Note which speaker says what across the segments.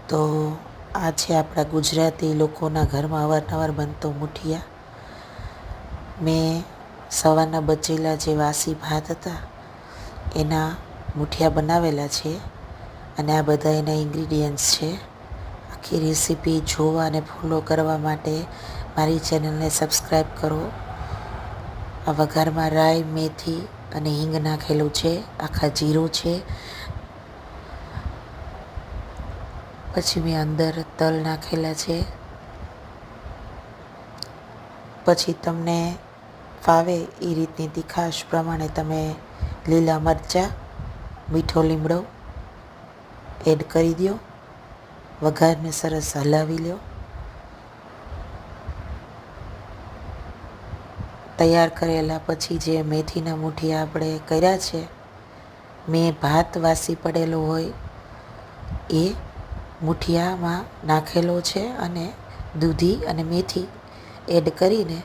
Speaker 1: તો આ છે આપણા ગુજરાતી લોકોના ઘરમાં અવારનવાર બનતો મૂઠિયા. મેં સવારના બચેલા જે વાસી ભાત હતા એના મૂઠિયા બનાવેલા છે અને આ બધા એના ઇન્ગ્રીડિયન્ટ્સ છે. આખી રેસીપી જોવા અને ફોલો કરવા માટે મારી ચેનલને સબસ્ક્રાઈબ કરો. આ વઘારમાં રાઈ, મેથી અને હિંગ નાખેલું છે, આખા જીરું છે. પછી મેં અંદર તલ નાખેલા છે. પછી તમને ફાવે એ રીતની તીખાશ પ્રમાણે તમે લીલા મરચાં, મીઠો લીમડો એડ કરી દો. વઘારને સરસ હલાવી લો. તૈયાર કરેલા પછી જે મેથીના મૂઠિયા આપણે કર્યા છે, મેં ભાત વાસી પડેલો હોય એ મૂઠિયામાં નાખેલો છે અને દૂધી અને મેથી એડ કરીને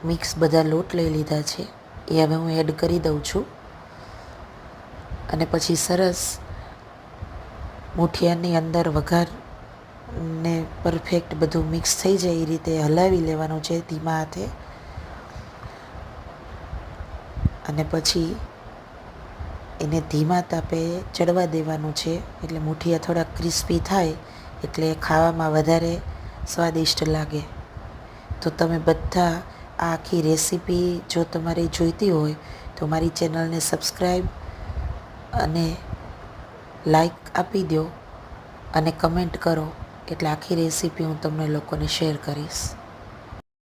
Speaker 1: મિક્સ બધા લોટ લઈ લીધા છે એ હવે હું એડ કરી દઉં છું. અને પછી સરસ મૂઠિયાની અંદર વઘારને પરફેક્ટ બધું મિક્સ થઈ જાય એ રીતે હલાવી લેવાનું છે ધીમા હાથે. અને પછી એને ધીમા તાપે ચડવા દેવાનું છે, એટલે મૂઠિયા થોડા ક્રિસ્પી થાય એટલે ખાવામાં વધારે સ્વાદિષ્ટ લાગે. તો તમે બધા આ આખી રેસીપી જો તમારે જોઈતી હોય તો મારી ચેનલને સબસ્ક્રાઈબ અને લાઈક આપી દો અને કમેન્ટ કરો, એટલે આખી રેસીપી હું તમને લોકોને શેર કરીશ.